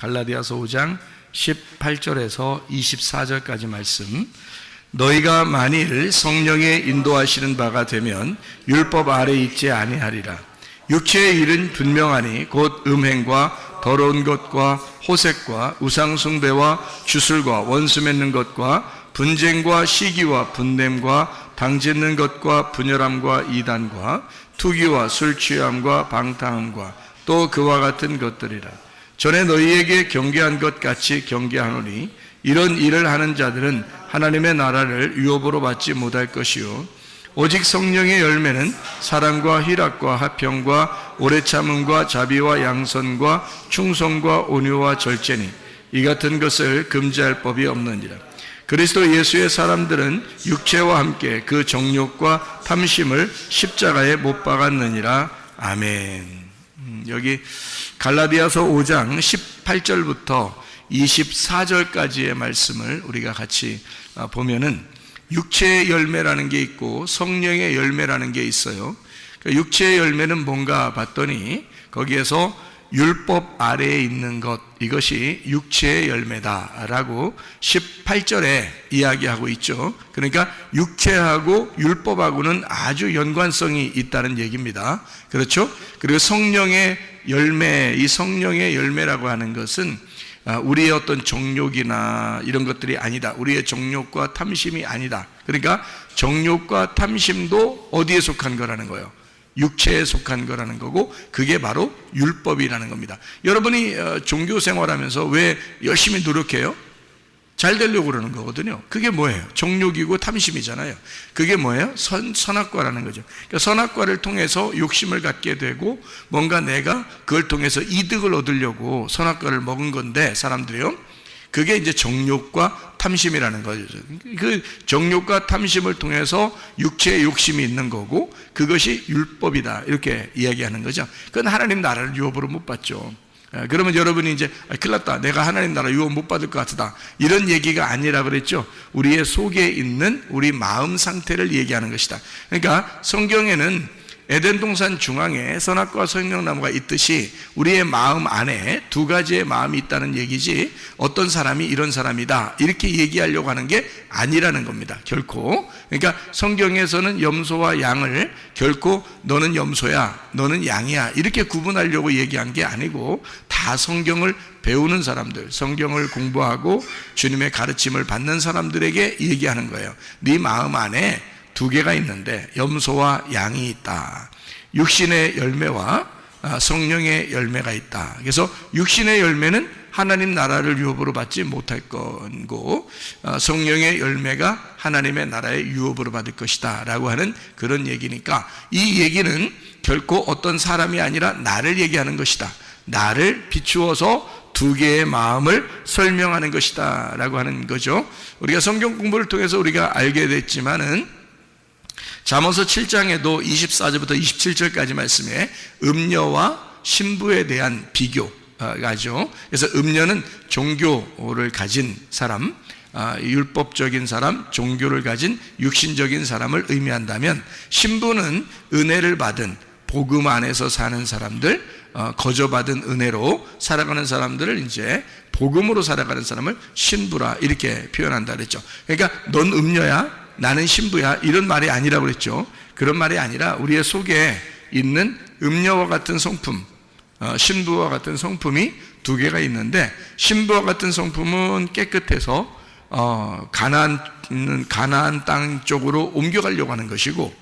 갈라디아서 5장 18절에서 24절까지 말씀. 너희가 만일 성령의 인도하시는 바가 되면 율법 아래 있지 아니하리라. 육체의 일은 분명하니 곧 음행과 더러운 것과 호색과 우상숭배와 주술과 원수 맺는 것과 분쟁과 시기와 분냄과 당짓는 것과 분열함과 이단과 투기와 술 취함과 방탕함과 또 그와 같은 것들이라. 전에 너희에게 경계한 것 같이 경계하노니 이런 일을 하는 자들은 하나님의 나라를 유업으로 받지 못할 것이요 오직 성령의 열매는 사랑과 희락과 화평과 오래 참음과 자비와 양선과 충성과 온유와 절제니 이 같은 것을 금지할 법이 없느니라. 그리스도 예수의 사람들은 육체와 함께 그 정욕과 탐심을 십자가에 못 박았느니라. 아멘. 여기 갈라디아서 5장 18절부터 24절까지의 말씀을 우리가 같이 보면은 육체의 열매라는 게 있고 성령의 열매라는 게 있어요. 육체의 열매는 뭔가 봤더니 거기에서 율법 아래에 있는 것, 이것이 육체의 열매다라고 18절에 이야기하고 있죠. 그러니까 육체하고 율법하고는 아주 연관성이 있다는 얘기입니다. 그렇죠? 그리고 성령의 열매, 이 성령의 열매라고 하는 것은 우리의 어떤 정욕이나 이런 것들이 아니다. 우리의 정욕과 탐심이 아니다. 그러니까 정욕과 탐심도 어디에 속한 거라는 거예요? 육체에 속한 거라는 거고, 그게 바로 율법이라는 겁니다. 여러분이 종교 생활하면서 왜 열심히 노력해요? 잘 되려고 그러는 거거든요. 그게 뭐예요? 정욕이고 탐심이잖아요. 그게 뭐예요? 선악과라는 거죠. 그러니까 선악과를 통해서 욕심을 갖게 되고 뭔가 내가 그걸 통해서 이득을 얻으려고 선악과를 먹은 건데, 사람들이요, 그게 이제 정욕과 탐심이라는 거죠. 그 정욕과 탐심을 통해서 육체의 욕심이 있는 거고, 그것이 율법이다, 이렇게 이야기하는 거죠. 그건 하나님 나라를 유업으로 못 받죠. 그러면 여러분이 이제 큰일 났다, 내가 하나님 나라 유업 못 받을 것 같다, 이런 얘기가 아니라 그랬죠. 우리의 속에 있는 우리 마음 상태를 얘기하는 것이다. 그러니까 성경에는 에덴 동산 중앙에 선악과 생명나무가 있듯이 우리의 마음 안에 두 가지의 마음이 있다는 얘기지, 어떤 사람이 이런 사람이다 이렇게 얘기하려고 하는 게 아니라는 겁니다. 결코. 그러니까 성경에서는 염소와 양을 결코 너는 염소야, 너는 양이야 이렇게 구분하려고 얘기한 게 아니고, 다 성경을 배우는 사람들, 성경을 공부하고 주님의 가르침을 받는 사람들에게 얘기하는 거예요. 네 마음 안에 두 개가 있는데 염소와 양이 있다. 육신의 열매와 성령의 열매가 있다. 그래서 육신의 열매는 하나님 나라를 유업으로 받지 못할 거고, 성령의 열매가 하나님의 나라의 유업으로 받을 것이다 라고 하는 그런 얘기니까, 이 얘기는 결코 어떤 사람이 아니라 나를 얘기하는 것이다. 나를 비추어서 두 개의 마음을 설명하는 것이다 라고 하는 거죠. 우리가 성경 공부를 통해서 우리가 알게 됐지만은 잠언서 7장에도 24절부터 27절까지 말씀에 음녀와 신부에 대한 비교가죠. 그래서 음녀는 종교를 가진 사람, 율법적인 사람, 종교를 가진 육신적인 사람을 의미한다면, 신부는 은혜를 받은 복음 안에서 사는 사람들, 거저받은 은혜로 살아가는 사람들을 이제 복음으로 살아가는 사람을 신부라 이렇게 표현한다 그랬죠. 그러니까 넌 음녀야, 나는 신부야, 이런 말이 아니라고 그랬죠. 그런 말이 아니라 우리의 속에 있는 음녀와 같은 성품, 신부와 같은 성품이 두 개가 있는데, 신부와 같은 성품은 깨끗해서 가나안 땅 쪽으로 옮겨가려고 하는 것이고,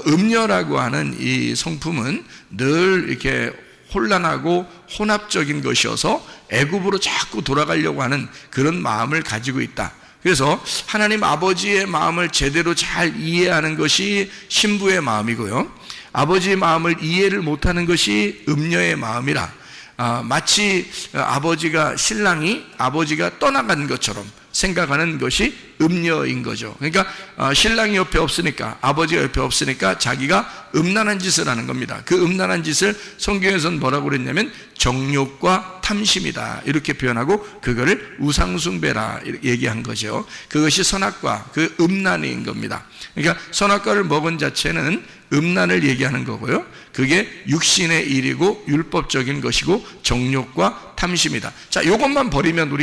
음녀라고 하는 이 성품은 늘 이렇게 혼란하고 혼합적인 것이어서 애굽으로 자꾸 돌아가려고 하는 그런 마음을 가지고 있다. 그래서 하나님 아버지의 마음을 제대로 잘 이해하는 것이 신부의 마음이고요, 아버지의 마음을 이해를 못하는 것이 음녀의 마음이라, 마치 신랑이 아버지가 떠나간 것처럼 생각하는 것이 음녀인 거죠. 그러니까 신랑이 옆에 없으니까, 아버지가 옆에 없으니까 자기가 음란한 짓을 하는 겁니다. 그 음란한 짓을 성경에서는 뭐라고 그랬냐면 정욕과 탐심이다 이렇게 표현하고, 그거를 우상숭배라 얘기한 거죠. 그것이 선악과, 그 음란인 겁니다. 그러니까 선악과를 먹은 자체는 음란을 얘기하는 거고요, 그게 육신의 일이고 율법적인 것이고 정욕과 탐심이다. 자, 이것만 버리면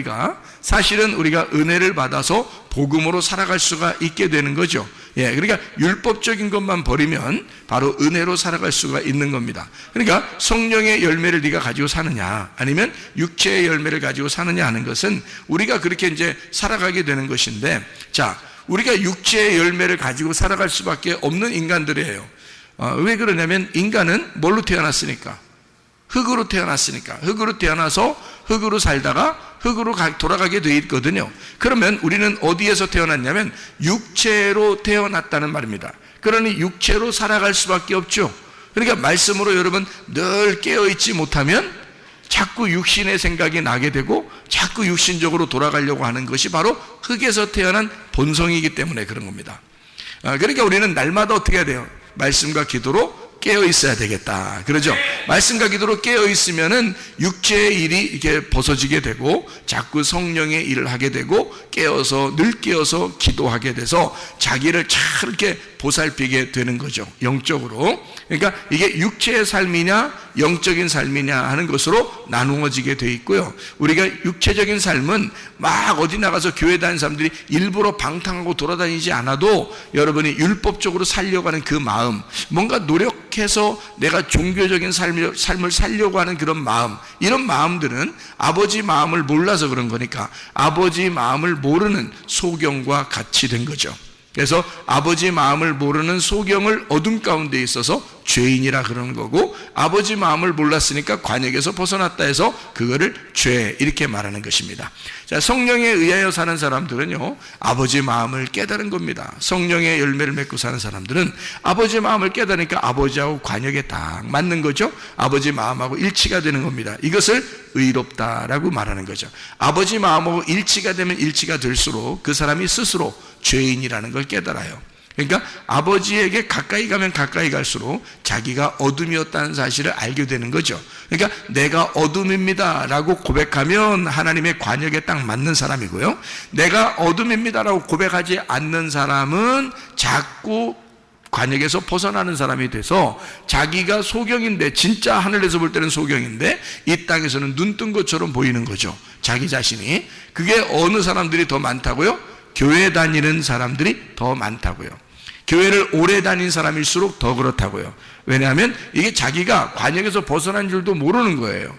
사실은 우리가 은혜를 받아서 복음으로 살아갈 수가 있게 되는 거죠. 예, 그러니까 율법적인 것만 버리면 바로 은혜로 살아갈 수가 있는 겁니다. 그러니까 성령의 열매를 네가 가지고 사느냐, 아니면 육체의 열매를 가지고 사느냐 하는 것은 우리가 그렇게 이제 살아가게 되는 것인데, 자, 우리가 육체의 열매를 가지고 살아갈 수밖에 없는 인간들이에요. 왜 그러냐면 인간은 뭘로 태어났으니까? 흙으로 태어났으니까. 흙으로 태어나서 흙으로 살다가 흙으로 돌아가게 돼 있거든요. 그러면 우리는 어디에서 태어났냐면 육체로 태어났다는 말입니다. 그러니 육체로 살아갈 수밖에 없죠. 그러니까 말씀으로 여러분 늘 깨어있지 못하면 자꾸 육신의 생각이 나게 되고 자꾸 육신적으로 돌아가려고 하는 것이 바로 흙에서 태어난 본성이기 때문에 그런 겁니다. 그러니까 우리는 날마다 어떻게 해야 돼요? 말씀과 기도로 깨어 있어야 되겠다. 그러죠? 말씀과 기도로 깨어 있으면은 육체의 일이 이렇게 벗어지게 되고 자꾸 성령의 일을 하게 되고 늘 깨어서 기도하게 돼서 자기를 잘 이렇게 보살피게 되는 거죠. 영적으로. 그러니까 이게 육체의 삶이냐 영적인 삶이냐 하는 것으로 나누어지게 돼 있고요. 우리가 육체적인 삶은 막 어디 나가서 교회 다니는 사람들이 일부러 방탕하고 돌아다니지 않아도 여러분이 율법적으로 살려고 하는 그 마음, 뭔가 노력해서 내가 종교적인 삶을 살려고 하는 그런 마음, 이런 마음들은 아버지 마음을 몰라서 그런 거니까 아버지 마음을 모르는 소경과 같이 된 거죠. 그래서 아버지 마음을 모르는 소경을 어둠 가운데 있어서 죄인이라 그러는 거고, 아버지 마음을 몰랐으니까 관역에서 벗어났다 해서 그거를 죄 이렇게 말하는 것입니다. 자, 성령에 의하여 사는 사람들은요 아버지 마음을 깨달은 겁니다. 성령의 열매를 맺고 사는 사람들은 아버지 마음을 깨달으니까 아버지하고 관역에 딱 맞는 거죠. 아버지 마음하고 일치가 되는 겁니다. 이것을 의롭다라고 말하는 거죠. 아버지 마음하고 일치가 되면 일치가 될수록 그 사람이 스스로 죄인이라는 걸 깨달아요. 그러니까 아버지에게 가까이 가면 가까이 갈수록 자기가 어둠이었다는 사실을 알게 되는 거죠. 그러니까 내가 어둠입니다 라고 고백하면 하나님의 관역에 딱 맞는 사람이고요, 내가 어둠입니다 라고 고백하지 않는 사람은 자꾸 관역에서 벗어나는 사람이 돼서 자기가 소경인데, 진짜 하늘에서 볼 때는 소경인데 이 땅에서는 눈 뜬 것처럼 보이는 거죠. 자기 자신이. 그게 어느 사람들이 더 많다고요? 교회 다니는 사람들이 더 많다고요. 교회를 오래 다닌 사람일수록 더 그렇다고요. 왜냐하면 이게 자기가 관역에서 벗어난 줄도 모르는 거예요.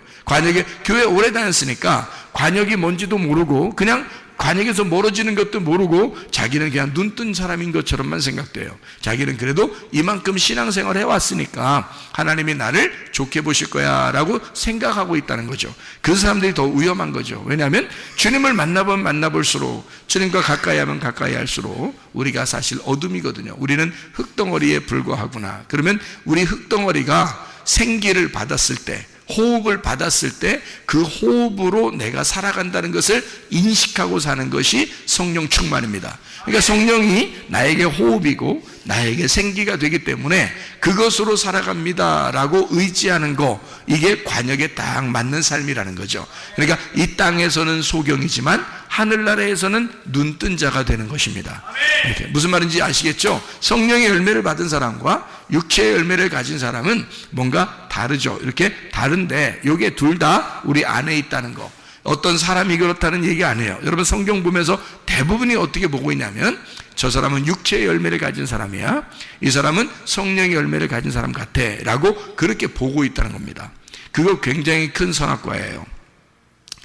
교회 오래 다녔으니까 관역이 뭔지도 모르고 그냥 관역에서 멀어지는 것도 모르고 자기는 그냥 눈 뜬 사람인 것처럼만 생각돼요. 자기는 그래도 이만큼 신앙생활을 해왔으니까 하나님이 나를 좋게 보실 거야 라고 생각하고 있다는 거죠. 그 사람들이 더 위험한 거죠. 왜냐하면 주님을 만나보면 만나볼수록, 주님과 가까이 하면 가까이 할수록 우리가 사실 어둠이거든요. 우리는 흙덩어리에 불과하구나. 그러면 우리 흙덩어리가 생기를 받았을 때, 호흡을 받았을 때 그 호흡으로 내가 살아간다는 것을 인식하고 사는 것이 성령 충만입니다. 그러니까 성령이 나에게 호흡이고 나에게 생기가 되기 때문에 그것으로 살아갑니다 라고 의지하는 거, 이게 관역에 딱 맞는 삶이라는 거죠. 그러니까 이 땅에서는 소경이지만 하늘나라에서는 눈뜬 자가 되는 것입니다. 이렇게. 무슨 말인지 아시겠죠? 성령의 열매를 받은 사람과 육체의 열매를 가진 사람은 뭔가 다르죠. 이렇게 다른데 이게 둘 다 우리 안에 있다는 거. 어떤 사람이 그렇다는 얘기 아니에요. 여러분 성경 보면서 대부분이 어떻게 보고 있냐면 저 사람은 육체의 열매를 가진 사람이야, 이 사람은 성령의 열매를 가진 사람 같아 라고 그렇게 보고 있다는 겁니다. 그거 굉장히 큰 선악과예요.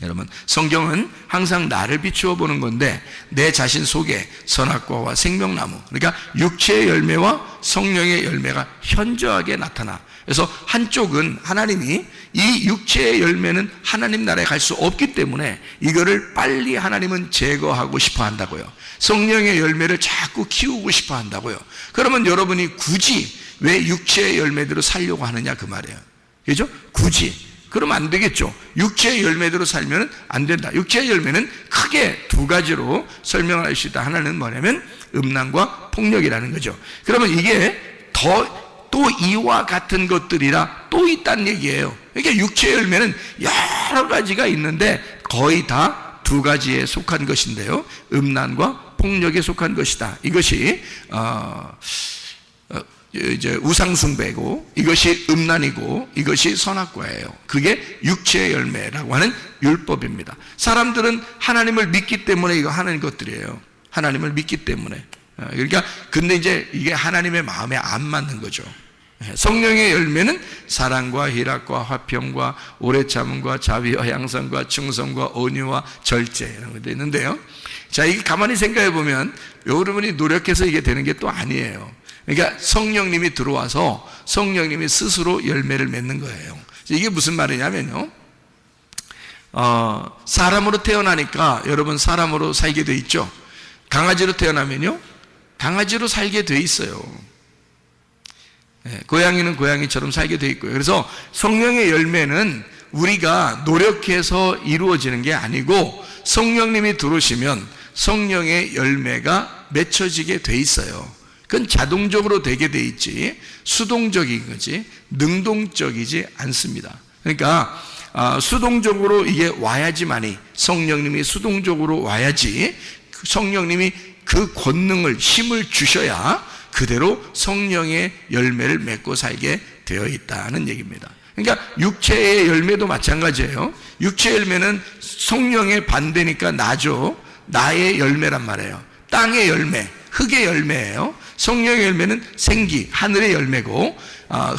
여러분 성경은 항상 나를 비추어 보는 건데 내 자신 속에 선악과와 생명나무, 그러니까 육체의 열매와 성령의 열매가 현저하게 나타나. 그래서 한쪽은 하나님이 이 육체의 열매는 하나님 나라에 갈 수 없기 때문에 이거를 빨리 하나님은 제거하고 싶어 한다고요. 성령의 열매를 자꾸 키우고 싶어 한다고요. 그러면 여러분이 굳이 왜 육체의 열매대로 살려고 하느냐 그 말이에요. 그죠? 굳이 그러면 안 되겠죠. 육체의 열매대로 살면 안 된다. 육체의 열매는 크게 두 가지로 설명할 수 있다. 하나는 뭐냐면 음란과 폭력이라는 거죠. 그러면 이게 또 이와 같은 것들이라 또 있다는 얘기예요. 그러니까 육체의 열매는 여러 가지가 있는데 거의 다 두 가지에 속한 것인데요, 음란과 폭력에 속한 것이다. 이것이 이제 우상숭배고, 이것이 음란이고, 이것이 선악과예요. 그게 육체의 열매라고 하는 율법입니다. 사람들은 하나님을 믿기 때문에 이거 하는 것들이에요. 하나님을 믿기 때문에. 그러니까 근데 이제 이게 하나님의 마음에 안 맞는 거죠. 성령의 열매는 사랑과 희락과 화평과 오래 참음과 자비와 양선과 충성과 온유와 절제, 이런 것도 있는데요. 자, 이게 가만히 생각해 보면 여러분이 노력해서 이게 되는 게 또 아니에요. 그러니까 성령님이 들어와서 성령님이 스스로 열매를 맺는 거예요. 이게 무슨 말이냐면요, 사람으로 태어나니까 여러분 사람으로 살게 돼 있죠. 강아지로 태어나면요, 강아지로 살게 돼 있어요. 고양이는 고양이처럼 살게 돼 있고요. 그래서 성령의 열매는 우리가 노력해서 이루어지는 게 아니고 성령님이 들어오시면 성령의 열매가 맺혀지게 돼 있어요. 그건 자동적으로 되게 돼 있지 수동적인 거지 능동적이지 않습니다. 그러니까 수동적으로 이게 와야지만이, 성령님이 수동적으로 와야지 성령님이 그 권능을, 힘을 주셔야 그대로 성령의 열매를 맺고 살게 되어 있다는 얘기입니다. 그러니까 육체의 열매도 마찬가지예요. 육체의 열매는 성령의 반대니까 나죠. 나의 열매란 말이에요. 땅의 열매, 흙의 열매예요. 성령의 열매는 생기, 하늘의 열매고,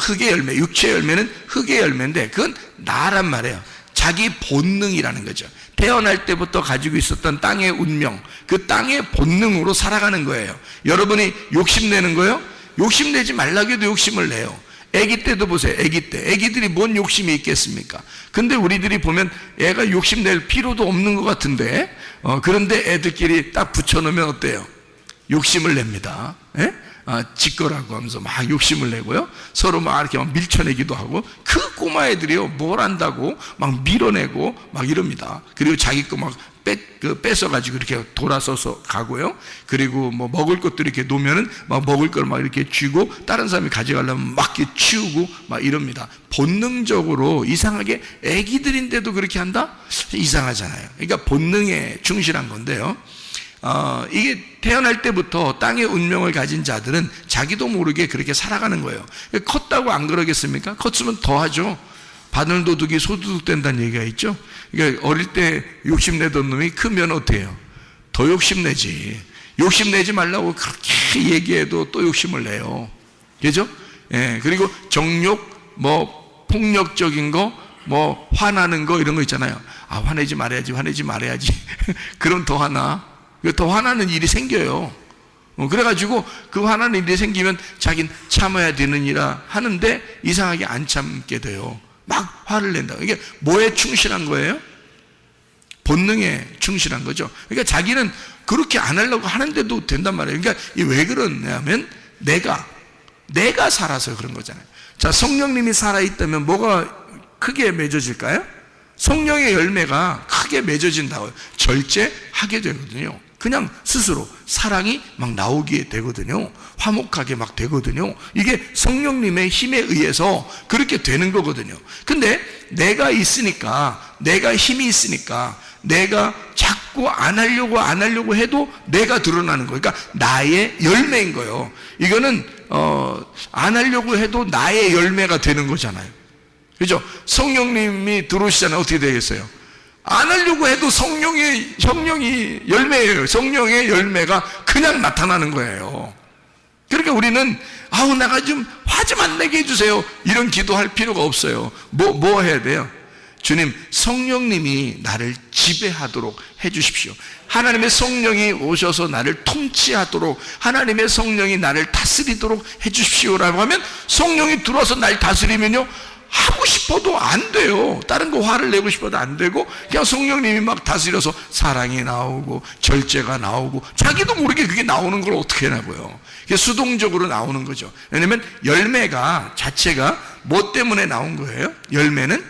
흙의 열매, 육체의 열매는 흙의 열매인데 그건 나란 말이에요. 자기 본능이라는 거죠. 태어날 때부터 가지고 있었던 땅의 운명, 그 땅의 본능으로 살아가는 거예요. 여러분이 욕심내는 거예요? 욕심내지 말라고 해도 욕심을 내요. 아기 때도 보세요. 아기 때 아기들이 뭔 욕심이 있겠습니까? 근데 우리들이 보면 애가 욕심낼 필요도 없는 것 같은데 그런데 애들끼리 딱 붙여놓으면 어때요? 욕심을 냅니다. 지 거라고 하면서 막 욕심을 내고요, 서로 막 이렇게 막 밀쳐내기도 하고, 그 꼬마 애들이요 뭘 안다고 막 밀어내고 막 이럽니다. 그리고 자기 거 막 뺏어가지고 이렇게 돌아서서 가고요, 그리고 뭐 먹을 것도 이렇게 놓으면은 막 먹을 걸 막 이렇게 쥐고 다른 사람이 가져가려면 막 이렇게 치우고 막 이럽니다. 본능적으로. 이상하게 애기들인데도 그렇게 한다? 이상하잖아요. 그러니까 본능에 충실한 건데요, 이게 태어날 때부터 땅의 운명을 가진 자들은 자기도 모르게 그렇게 살아가는 거예요. 컸다고 안 그러겠습니까? 컸으면 더 하죠. 바늘도둑이 소도둑 된다는 얘기가 있죠. 그러니까 어릴 때 욕심내던 놈이 크면 어때요? 더 욕심내지. 욕심내지 말라고 그렇게 얘기해도 또 욕심을 내요. 그죠? 그리고 정욕, 뭐 폭력적인 거, 뭐 화나는 거, 이런 거 있잖아요. 화내지 말아야지, 화내지 말아야지. 그럼 더 화나. 더 화나는 일이 생겨요. 그래가지고 그 화나는 일이 생기면 자기는 참아야 되느니라 하는데 이상하게 안 참게 돼요. 막 화를 낸다. 이게 뭐에 충실한 거예요? 본능에 충실한 거죠. 그러니까 자기는 그렇게 안 하려고 하는데도 된단 말이에요. 그러니까 왜 그러냐면 내가 살아서 그런 거잖아요. 자, 성령님이 살아있다면 뭐가 크게 맺어질까요? 성령의 열매가 크게 맺어진다고요. 절제하게 되거든요. 그냥 스스로 사랑이 막 나오게 되거든요. 화목하게 막 되거든요. 이게 성령님의 힘에 의해서 그렇게 되는 거거든요. 근데 내가 있으니까, 내가 힘이 있으니까 내가 자꾸 안 하려고 해도 내가 드러나는 거예요. 그러니까 나의 열매인 거예요. 이거는 안 하려고 해도 나의 열매가 되는 거잖아요. 그죠? 성령님이 들어오시잖아요. 어떻게 되겠어요? 안 하려고 해도 성령이 열매예요. 성령의 열매가 그냥 나타나는 거예요. 그러니까 우리는 내가 좀 화 좀 안 내게 해주세요, 이런 기도할 필요가 없어요. 뭐 해야 돼요? 주님, 성령님이 나를 지배하도록 해주십시오. 하나님의 성령이 오셔서 나를 통치하도록, 하나님의 성령이 나를 다스리도록 해주십시오라고 하면, 성령이 들어와서 날 다스리면요, 하고 싶어도 안 돼요. 다른 거 화를 내고 싶어도 안 되고, 그냥 성령님이 막 다스려서 사랑이 나오고 절제가 나오고, 자기도 모르게 그게 나오는 걸 어떻게 하냐고요. 그게 수동적으로 나오는 거죠. 왜냐면 열매가 자체가 뭐 때문에 나온 거예요? 열매는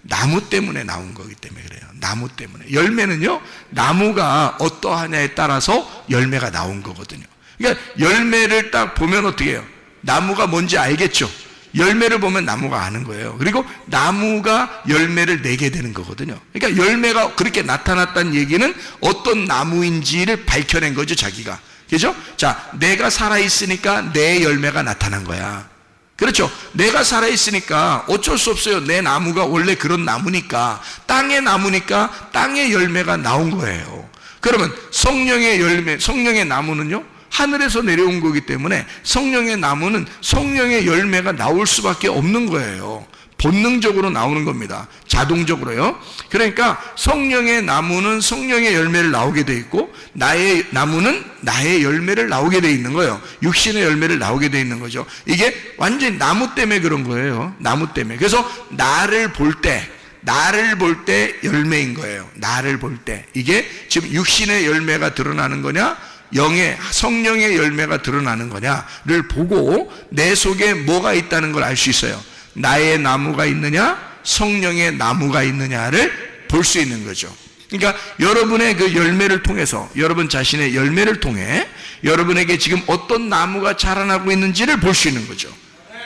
나무 때문에 나온 거기 때문에 그래요. 나무 때문에. 열매는요, 나무가 어떠하냐에 따라서 열매가 나온 거거든요. 그러니까 열매를 딱 보면 어떻게 해요? 나무가 뭔지 알겠죠? 열매를 보면 나무가 아는 거예요. 그리고 나무가 열매를 내게 되는 거거든요. 그러니까 열매가 그렇게 나타났다는 얘기는 어떤 나무인지를 밝혀낸 거죠, 자기가. 그죠? 자, 내가 살아있으니까 내 열매가 나타난 거야. 그렇죠? 내가 살아있으니까 어쩔 수 없어요. 내 나무가 원래 그런 나무니까, 땅의 나무니까 땅의 열매가 나온 거예요. 그러면 성령의 열매, 성령의 나무는요, 하늘에서 내려온 거기 때문에 성령의 나무는 성령의 열매가 나올 수밖에 없는 거예요. 본능적으로 나오는 겁니다. 자동적으로요. 그러니까 성령의 나무는 성령의 열매를 나오게 돼 있고, 나의 나무는 나의 열매를 나오게 돼 있는 거예요. 육신의 열매를 나오게 돼 있는 거죠. 이게 완전히 나무 때문에 그런 거예요. 나무 때문에. 그래서 나를 볼 때 열매인 거예요. 나를 볼 때. 이게 지금 육신의 열매가 드러나는 거냐, 영의 성령의 열매가 드러나는 거냐를 보고 내 속에 뭐가 있다는 걸 알 수 있어요. 나의 나무가 있느냐, 성령의 나무가 있느냐를 볼 수 있는 거죠. 그러니까 여러분의 그 열매를 통해서, 여러분 자신의 열매를 통해 여러분에게 지금 어떤 나무가 자라나고 있는지를 볼 수 있는 거죠.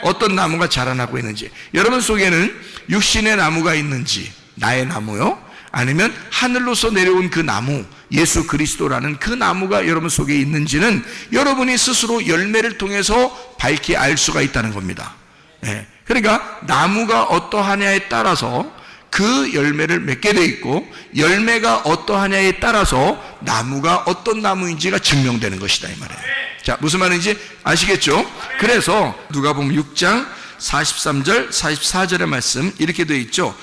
어떤 나무가 자라나고 있는지. 여러분 속에는 육신의 나무가 있는지, 나의 나무요, 아니면 하늘로서 내려온 그 나무, 예수 그리스도라는 그 나무가 여러분 속에 있는지는 여러분이 스스로 열매를 통해서 밝히 알 수가 있다는 겁니다. 네. 그러니까 나무가 어떠하냐에 따라서 그 열매를 맺게 돼 있고, 열매가 어떠하냐에 따라서 나무가 어떤 나무인지가 증명되는 것이다, 이 말이에요. 자, 무슨 말인지 아시겠죠? 그래서 누가복음 6장 43절 44절의 말씀 이렇게 되어 있죠.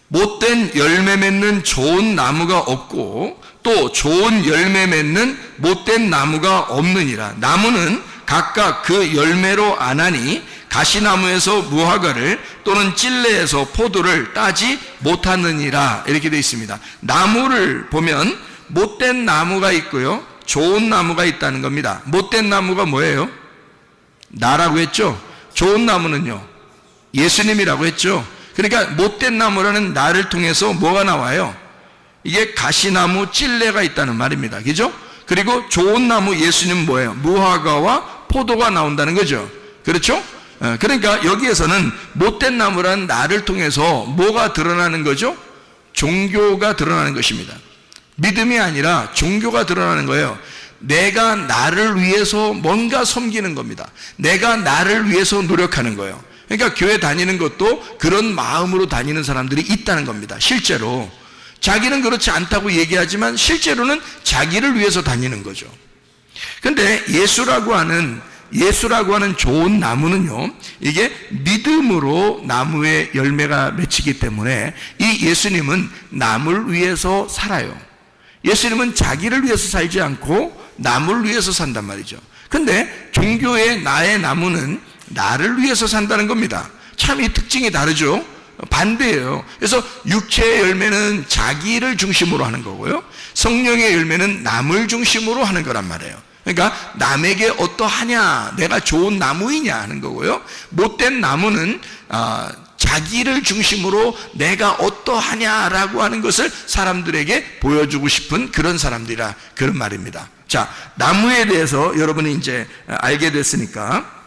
못된 열매 맺는 좋은 나무가 없고 또 좋은 열매 맺는 못된 나무가 없느니라. 나무는 각각 그 열매로 아나니 가시나무에서 무화과를 또는 찔레에서 포도를 따지 못하느니라. 이렇게 되어 있습니다. 나무를 보면 못된 나무가 있고요, 좋은 나무가 있다는 겁니다. 못된 나무가 뭐예요? 나라고 했죠. 좋은 나무는요, 예수님이라고 했죠. 그러니까 못된 나무라는 나를 통해서 뭐가 나와요? 이게 가시나무, 찔레가 있다는 말입니다. 그죠? 그리고 좋은 나무 예수님은 뭐예요? 무화과와 포도가 나온다는 거죠. 그렇죠? 그러니까 여기에서는 못된 나무라는 나를 통해서 뭐가 드러나는 거죠? 종교가 드러나는 것입니다. 믿음이 아니라 종교가 드러나는 거예요. 내가 나를 위해서 뭔가 섬기는 겁니다. 내가 나를 위해서 노력하는 거예요. 그러니까 교회 다니는 것도 그런 마음으로 다니는 사람들이 있다는 겁니다. 실제로 자기는 그렇지 않다고 얘기하지만 실제로는 자기를 위해서 다니는 거죠. 근데 예수라고 하는 좋은 나무는요, 이게 믿음으로 나무의 열매가 맺히기 때문에 이 예수님은 남을 위해서 살아요. 예수님은 자기를 위해서 살지 않고 남을 위해서 산단 말이죠. 근데 종교의 나의 나무는 나를 위해서 산다는 겁니다. 참 이 특징이 다르죠. 반대예요. 그래서 육체의 열매는 자기를 중심으로 하는 거고요, 성령의 열매는 남을 중심으로 하는 거란 말이에요. 그러니까 남에게 어떠하냐, 내가 좋은 나무이냐 하는 거고요, 못된 나무는 자기를 중심으로 내가 어떠하냐라고 하는 것을 사람들에게 보여주고 싶은 그런 사람들이라, 그런 말입니다. 자, 나무에 대해서 여러분이 이제 알게 됐으니까,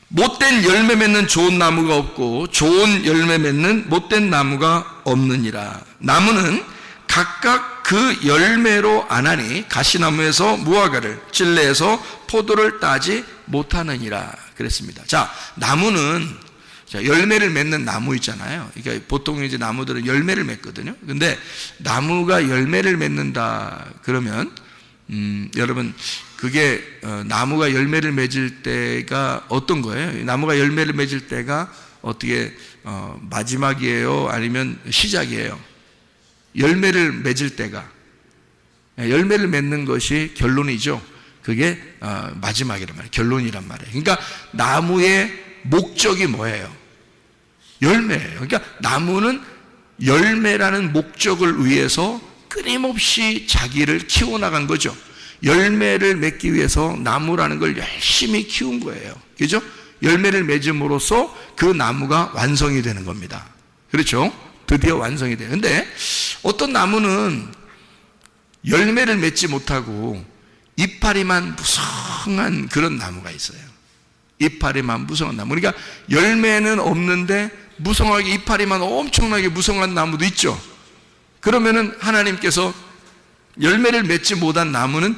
못된 열매 맺는 좋은 나무가 없고 좋은 열매 맺는 못된 나무가 없느니라. 나무는 각각 그 열매로 아나니 가시나무에서 무화과를, 찔레에서 포도를 따지 못하느니라 그랬습니다. 자, 나무는 열매를 맺는 나무 있잖아요. 그러니까 보통 이제 나무들은 열매를 맺거든요. 근데 나무가 열매를 맺는다 그러면 여러분, 그게 나무가 열매를 맺을 때가 어떤 거예요? 나무가 열매를 맺을 때가 어떻게 마지막이에요? 아니면 시작이에요? 열매를 맺을 때가, 열매를 맺는 것이 결론이죠. 그게 마지막이란 말이에요. 결론이란 말이에요. 그러니까 나무의 목적이 뭐예요? 열매예요. 그러니까 나무는 열매라는 목적을 위해서 끊임없이 자기를 키워나간 거죠. 열매를 맺기 위해서 나무라는 걸 열심히 키운 거예요. 그죠? 열매를 맺음으로써 그 나무가 완성이 되는 겁니다. 그렇죠? 드디어 완성이 돼요. 근데 어떤 나무는 열매를 맺지 못하고 이파리만 무성한 그런 나무가 있어요. 이파리만 무성한 나무. 그러니까 열매는 없는데 무성하게 이파리만 엄청나게 무성한 나무도 있죠. 그러면은 하나님께서 열매를 맺지 못한 나무는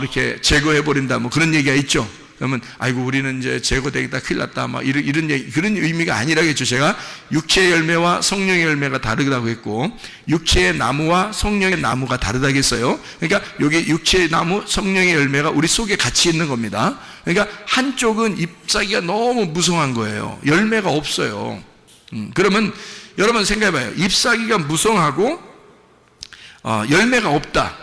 이렇게 제거해버린다, 뭐 그런 얘기가 있죠. 그러면 아이고 우리는 이제 제거되겠다, 큰일 났다, 막 이런 얘기, 그런 의미가 아니라겠죠. 제가 육체의 열매와 성령의 열매가 다르다고 했고, 육체의 나무와 성령의 나무가 다르다고 했어요. 그러니까 여기 육체의 나무, 성령의 열매가 우리 속에 같이 있는 겁니다. 그러니까 한쪽은 잎사귀가 너무 무성한 거예요. 열매가 없어요. 그러면 여러분 생각해봐요. 잎사귀가 무성하고 열매가 없다.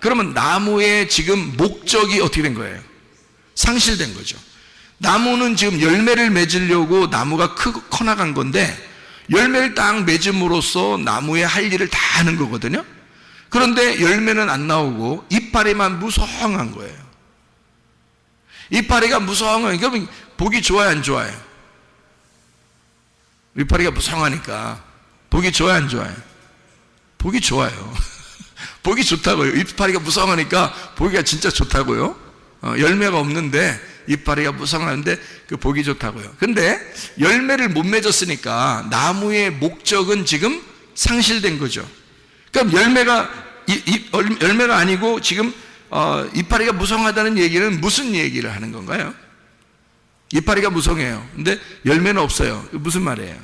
그러면 나무의 지금 목적이 어떻게 된 거예요? 상실된 거죠. 나무는 지금 열매를 맺으려고 나무가 커나간 건데, 열매를 딱 맺음으로써 나무의 할 일을 다 하는 거거든요. 그런데 열매는 안 나오고 이파리만 무성한 거예요. 이파리가 무성한, 그러면 보기 좋아요, 안 좋아요? 이파리가 무성하니까 보기 좋아요, 안 좋아요? 보기 좋아요. 보기 좋다고요. 이파리가 무성하니까 보기가 진짜 좋다고요. 열매가 없는데 이파리가 무성하는데 그 보기 좋다고요. 근데 열매를 못 맺었으니까 나무의 목적은 지금 상실된 거죠. 그럼 열매가 아니고 지금 이파리가 무성하다는 얘기는 무슨 얘기를 하는 건가요? 이파리가 무성해요. 근데 열매는 없어요. 무슨 말이에요?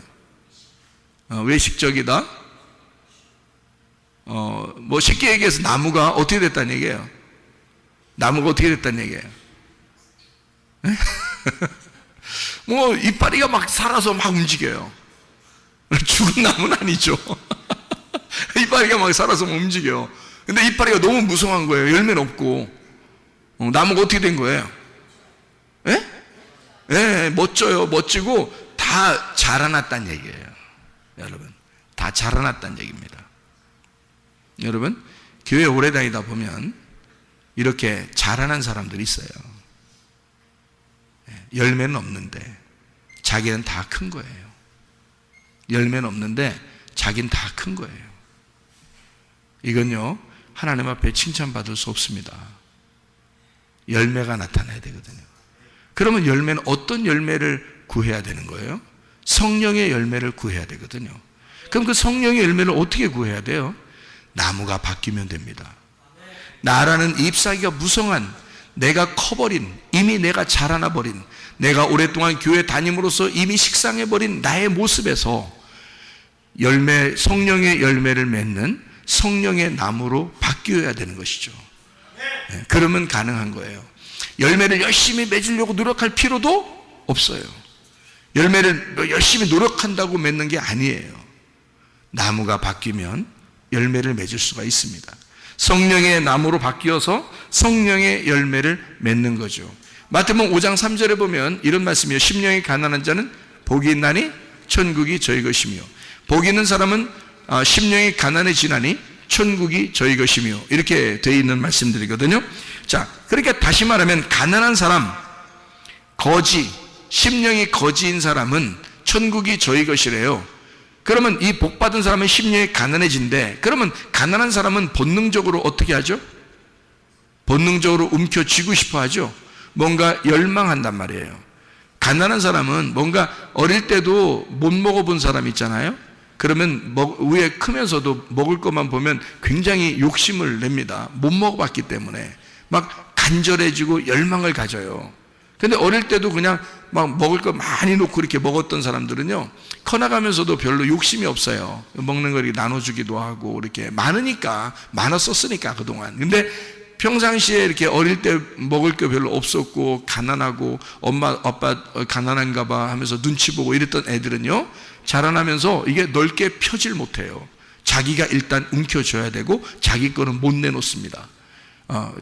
외식적이다? 뭐 쉽게 얘기해서 나무가 어떻게 됐다는 얘기예요? 나무가 어떻게 됐다는 얘기예요? 뭐 이파리가 막 살아서 막 움직여요. 죽은 나무는 아니죠. 이파리가 막 살아서 움직여. 근데 이파리가 너무 무성한 거예요. 열매는 없고. 나무가 어떻게 된 거예요? 예? 예, 멋져요. 멋지고 다 자라났다는 얘기예요. 여러분, 다 자라났다는 얘기입니다. 여러분, 교회 오래 다니다 보면 이렇게 자라난 사람들이 있어요. 열매는 없는데 자기는 다 큰 거예요. 열매는 없는데 자기는 다 큰 거예요. 이건요, 하나님 앞에 칭찬받을 수 없습니다. 열매가 나타나야 되거든요. 그러면 열매는 어떤 열매를 구해야 되는 거예요? 성령의 열매를 구해야 되거든요. 그럼 그 성령의 열매를 어떻게 구해야 돼요? 나무가 바뀌면 됩니다. 나라는 잎사귀가 무성한, 내가 커버린, 이미 내가 자라나 버린, 내가 오랫동안 교회 다님으로써 이미 식상해버린 나의 모습에서 성령의 열매를 맺는 성령의 나무로 바뀌어야 되는 것이죠. 그러면 가능한 거예요. 열매를 열심히 맺으려고 노력할 필요도 없어요. 열매를 열심히 노력한다고 맺는 게 아니에요. 나무가 바뀌면 열매를 맺을 수가 있습니다. 성령의 나무로 바뀌어서 성령의 열매를 맺는 거죠. 마태복음 5장 3절에 보면 이런 말씀이에요. 심령이 가난한 자는 복이 있나니 천국이 저희 것이며, 복이 있는 사람은 심령이 가난해지나니 천국이 저희 것이며, 이렇게 되어 있는 말씀들이거든요. 자, 그러니까 다시 말하면 가난한 사람, 심령이 거지인 사람은 천국이 저희 것이래요. 그러면 이 복 받은 사람은 심령이 가난해진대. 그러면 가난한 사람은 본능적으로 어떻게 하죠? 본능적으로 움켜쥐고 싶어 하죠. 뭔가 열망한단 말이에요. 가난한 사람은 뭔가 어릴 때도 못 먹어본 사람 있잖아요. 그러면 위에 크면서도 먹을 것만 보면 굉장히 욕심을 냅니다. 못 먹어봤기 때문에 막 간절해지고 열망을 가져요. 근데 어릴 때도 그냥 막 먹을 거 많이 놓고 이렇게 먹었던 사람들은요, 커나가면서도 별로 욕심이 없어요. 먹는 거 이렇게 나눠주기도 하고, 이렇게 많았었으니까 그동안. 근데 평상시에 이렇게 어릴 때 먹을 게 별로 없었고, 가난하고, 엄마, 아빠 가난한가 봐 하면서 눈치 보고 이랬던 애들은요, 자라나면서 이게 넓게 펴질 못해요. 자기가 일단 움켜줘야 되고, 자기 거는 못 내놓습니다.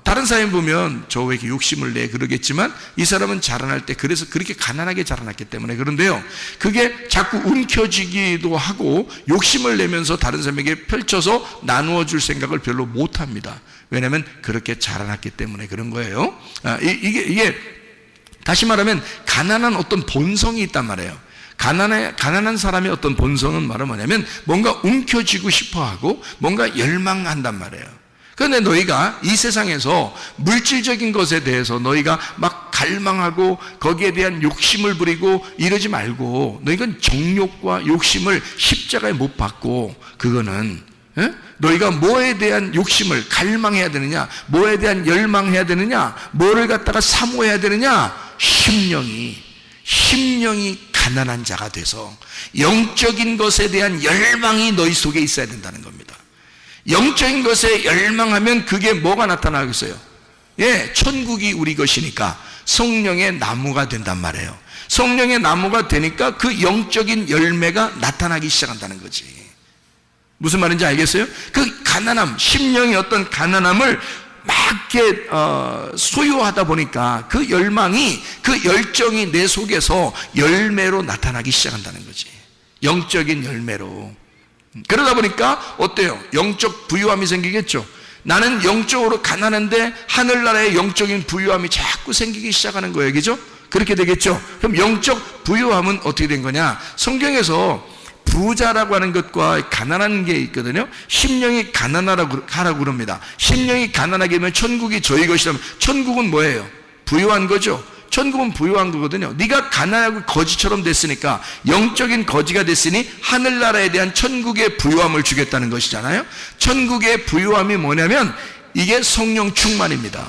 다른 사람 보면 저 왜 이렇게 욕심을 내 그러겠지만, 이 사람은 자라날 때 그래서 그렇게 가난하게 자라났기 때문에 그런데요, 그게 자꾸 움켜쥐기도 하고 욕심을 내면서 다른 사람에게 펼쳐서 나누어 줄 생각을 별로 못 합니다. 왜냐하면 그렇게 자라났기 때문에 그런 거예요. 이게 다시 말하면 가난한 어떤 본성이 있단 말이에요. 가난한 사람의 어떤 본성은 뭐냐면 뭔가 움켜쥐고 싶어하고 뭔가 열망한단 말이에요. 그런데 너희가 이 세상에서 물질적인 것에 대해서 너희가 막 갈망하고 거기에 대한 욕심을 부리고 이러지 말고, 너희가 정욕과 욕심을 십자가에 못 박고, 그거는 너희가 뭐에 대한 욕심을 갈망해야 되느냐, 뭐에 대한 열망해야 되느냐, 뭐를 갖다가 사모해야 되느냐, 심령이 가난한 자가 돼서 영적인 것에 대한 열망이 너희 속에 있어야 된다는 겁니다. 영적인 것에 열망하면 그게 뭐가 나타나겠어요? 천국이 우리 것이니까 성령의 나무가 된단 말이에요. 성령의 나무가 되니까 그 영적인 열매가 나타나기 시작한다는 거지. 무슨 말인지 알겠어요? 그 가난함, 심령의 어떤 가난함을 막 이렇게 소유하다 보니까 그 열망이, 그 열정이 내 속에서 열매로 나타나기 시작한다는 거지. 영적인 열매로. 그러다 보니까 어때요? 영적 부유함이 생기겠죠. 나는 영적으로 가난한데 하늘나라의 영적인 부유함이 자꾸 생기기 시작하는 거예요. 그죠? 그렇게 되겠죠. 그럼 영적 부유함은 어떻게 된 거냐? 성경에서 부자라고 하는 것과 가난한 게 있거든요. 심령이 가난하라고 그럽니다. 심령이 가난하게 하면 천국이 저희 것이라면, 천국은 뭐예요? 부유한 거죠. 천국은 부유한 거거든요. 네가 가난하고 거지처럼 됐으니까, 영적인 거지가 됐으니 하늘나라에 대한 천국의 부유함을 주겠다는 것이잖아요. 천국의 부유함이 뭐냐면 이게 성령 충만입니다.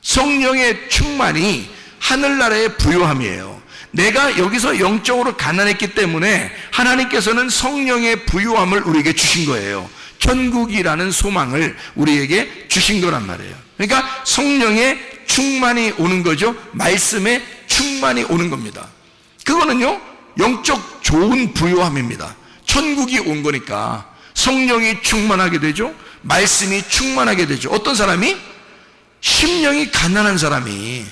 성령의 충만이 하늘나라의 부유함이에요. 내가 여기서 영적으로 가난했기 때문에 하나님께서는 성령의 부유함을 우리에게 주신 거예요. 천국이라는 소망을 우리에게 주신 거란 말이에요. 그러니까 성령의 충만이 오는 거죠. 말씀의 충만이 오는 겁니다. 그거는요, 영적 좋은 부유함입니다. 천국이 온 거니까 성령이 충만하게 되죠. 말씀이 충만하게 되죠. 어떤 사람이? 심령이 가난한 사람이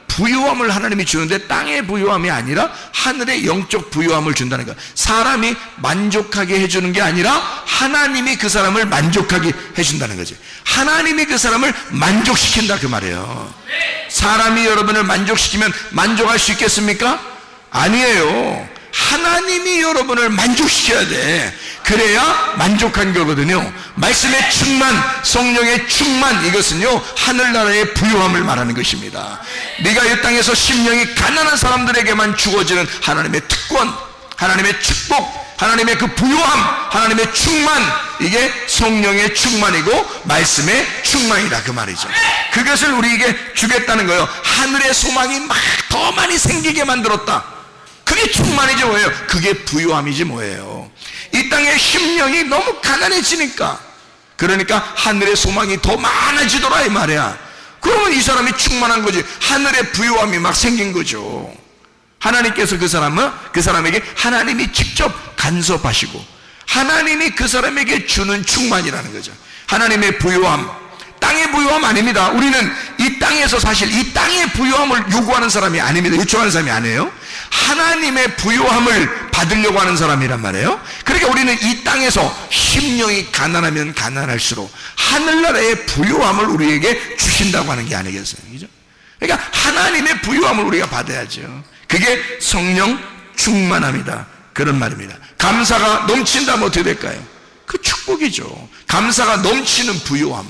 부유함을 하나님이 주는데 땅의 부유함이 아니라 하늘의 영적 부유함을 준다는 거예요. 사람이 만족하게 해주는 게 아니라 하나님이 그 사람을 만족하게 해준다는 거지. 하나님이 그 사람을 만족시킨다 그 말이에요. 사람이 여러분을 만족시키면 만족할 수 있겠습니까? 아니에요. 하나님이 여러분을 만족시켜야 돼. 그래야 만족한 거거든요. 말씀의 충만, 성령의 충만, 이것은요 하늘나라의 부유함을 말하는 것입니다. 네가 이 땅에서 심령이 가난한 사람들에게만 주어지는 하나님의 특권, 하나님의 축복, 하나님의 그 부유함, 하나님의 충만, 이게 성령의 충만이고 말씀의 충만이다 그 말이죠. 그것을 우리에게 주겠다는 거예요. 하늘의 소망이 막 더 많이 생기게 만들었다. 그게 충만이지 뭐예요? 그게 부유함이지 뭐예요? 이 땅의 심령이 너무 가난해지니까, 그러니까 하늘의 소망이 더 많아지더라 이 말이야. 그러면 이 사람이 충만한 거지. 하늘의 부유함이 막 생긴 거죠. 하나님께서 그 사람에게 하나님이 직접 간섭하시고 하나님이 그 사람에게 주는 충만이라는 거죠. 하나님의 부유함, 땅의 부유함 아닙니다. 우리는 이 땅에서 사실 이 땅의 부유함을 요구하는 사람이 아닙니다. 요청하는 사람이 아니에요. 하나님의 부유함을 받으려고 하는 사람이란 말이에요. 그러니까 우리는 이 땅에서 심령이 가난하면 가난할수록 하늘나라의 부유함을 우리에게 주신다고 하는 게 아니겠어요? 그죠? 그러니까 하나님의 부유함을 우리가 받아야죠. 그게 성령 충만함이다, 그런 말입니다. 감사가 넘친다면 어떻게 될까요? 그 축복이죠. 감사가 넘치는 부유함.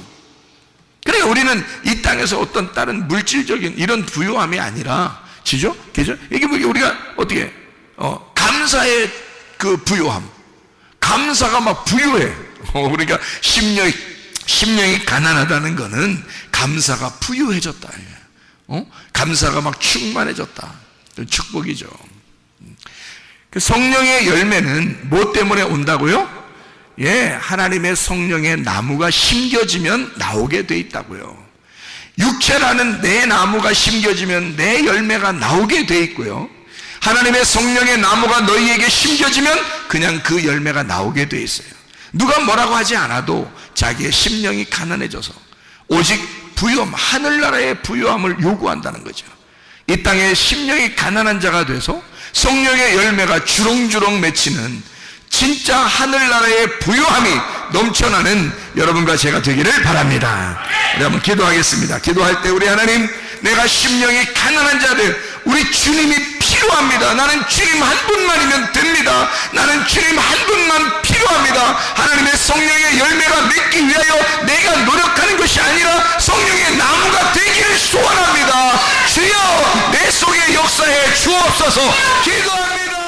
그러니까 우리는 이 땅에서 어떤 다른 물질적인 이런 부유함이 아니라, 지죠? 그죠? 이게 우리가 어떻게, 감사의 그 부유함. 감사가 막 부유해. 그러니까 심령이 가난하다는 거는 감사가 부유해졌다. 감사가 막 충만해졌다. 축복이죠. 그 성령의 열매는 뭐 때문에 온다고요? 하나님의 성령의 나무가 심겨지면 나오게 돼 있다고요. 육체라는 내 나무가 심겨지면 내 열매가 나오게 돼 있고요. 하나님의 성령의 나무가 너희에게 심겨지면 그냥 그 열매가 나오게 돼 있어요. 누가 뭐라고 하지 않아도 자기의 심령이 가난해져서 오직 부유함, 하늘나라의 부유함을 요구한다는 거죠. 이 땅에 심령이 가난한 자가 돼서 성령의 열매가 주렁주렁 맺히는 진짜 하늘나라의 부유함이 넘쳐나는 여러분과 제가 되기를 바랍니다. 우리 한번 기도하겠습니다. 기도할 때 우리 하나님, 내가 심령이 가난한 자들, 우리 주님이 필요합니다. 나는 주님 한 분만이면 됩니다. 나는 주님 한 분만 필요합니다. 하나님의 성령의 열매가 맺기 위하여 내가 노력하는 것이 아니라 성령의 나무가 되기를 소원합니다. 주여 내 속에 역사해 주옵소서. 기도합니다.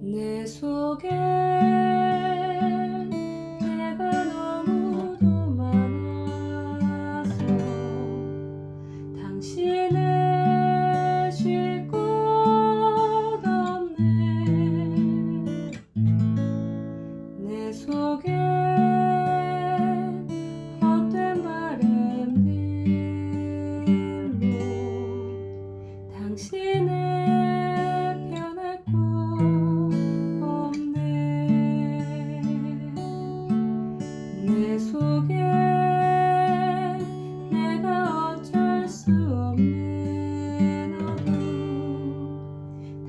내 속에 내가 너무도 많아서 당신을 쉴 곳 없네. 내 속에 헛된 바램들로 당신을 변할 곳 내 속에 내가 어쩔 수 없는 어둠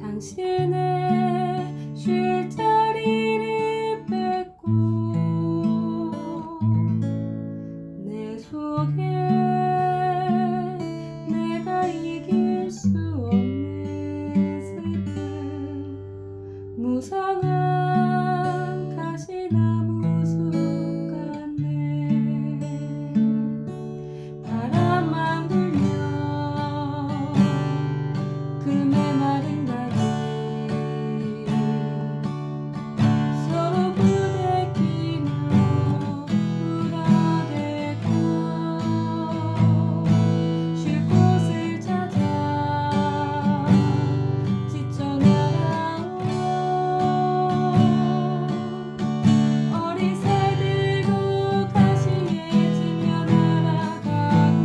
당신의 쉴 자리를 뺏고 내 속에 내가 이길 수 없는 슬픔 무성한 가시나무 바람만 불면 그 메마른 다리 서로 부대끼며 울어대고 쉴 곳을 찾아 지쳐 날아온 어리새 들고 가시에 지며 날아가고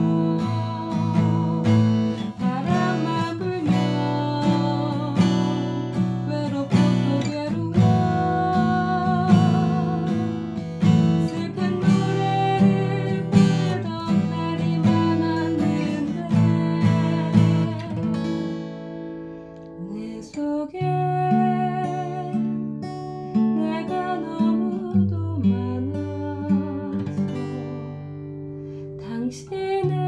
바람만 불면 외롭고 또 괴로워 슬픈 노래를 부르던 날이 많았는데 내 속에 내가 너무도 많아서 당신을